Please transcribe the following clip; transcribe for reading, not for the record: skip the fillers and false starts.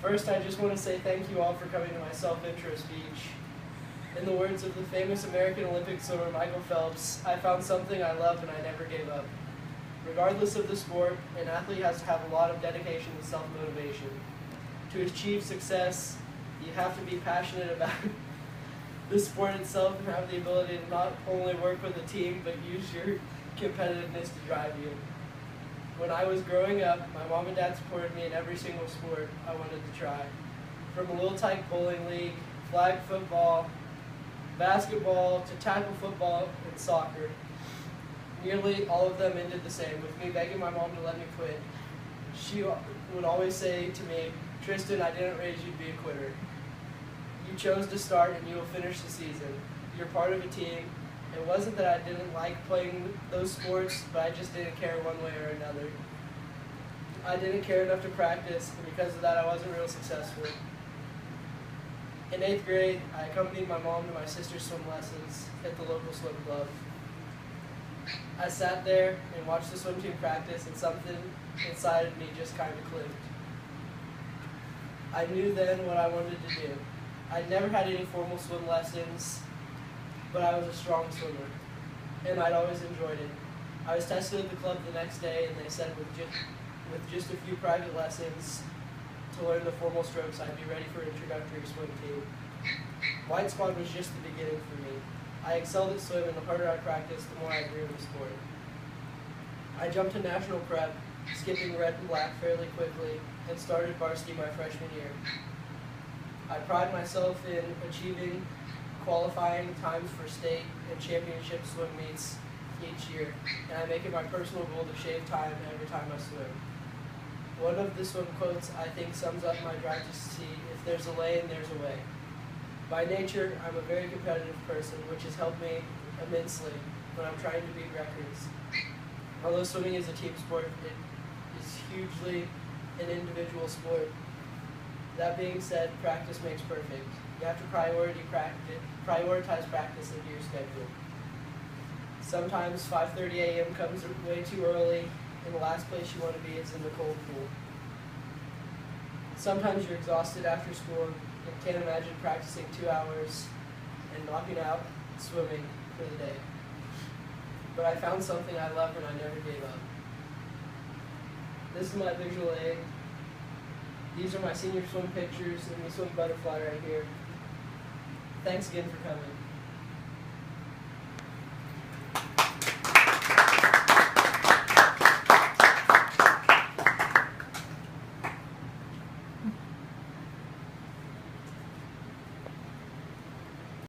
First, I just want to say thank you all for coming to my self-intro speech. In the words of the famous American Olympic swimmer Michael Phelps, I found something I loved and I never gave up. Regardless of the sport, an athlete has to have a lot of dedication and self-motivation. To achieve success, you have to be passionate about the sport itself and have the ability to not only work with a team, but use your competitiveness to drive you. When I was growing up, my mom and dad supported me in every single sport I wanted to try. From a little tyke bowling league, flag football, basketball, to tackle football, and soccer. Nearly all of them ended the same, with me begging my mom to let me quit. She would always say to me, "Tristan, I didn't raise you to be a quitter. You chose to start and you will finish the season. You're part of a team." It wasn't that I didn't like playing those sports, but I just didn't care one way or another. I didn't care enough to practice, and because of that I wasn't real successful. In 8th grade, I accompanied my mom to my sister's swim lessons at the local swim club. I sat there and watched the swim team practice, and something inside of me just kind of clicked. I knew then what I wanted to do. I'd never had any formal swim lessons, but I was a strong swimmer, and I'd always enjoyed it. I was tested at the club the next day, and they said with just a few private lessons to learn the formal strokes, I'd be ready for an introductory swim team. White Squad was just the beginning for me. I excelled at swim, and the harder I practiced, the more I grew in the sport. I jumped to national prep, skipping red and black fairly quickly, and started varsity my freshman year. I pride myself in achieving qualifying times for state and championship swim meets each year, and I make it my personal goal to shave time every time I swim. One of the swim quotes I think sums up my drive to succeed: "If there's a lane, there's a way." By nature, I'm a very competitive person, which has helped me immensely when I'm trying to beat records. Although swimming is a team sport, it is hugely an individual sport. That being said, practice makes perfect. You have to prioritize practice into your schedule. Sometimes 5:30 a.m. comes way too early, and the last place you want to be is in the cold pool. Sometimes you're exhausted after school and can't imagine practicing 2 hours and knocking out swimming for the day. But I found something I loved and I never gave up. This is my visual aid. These are my senior swim pictures and we swim butterfly right here. Thanks again for coming.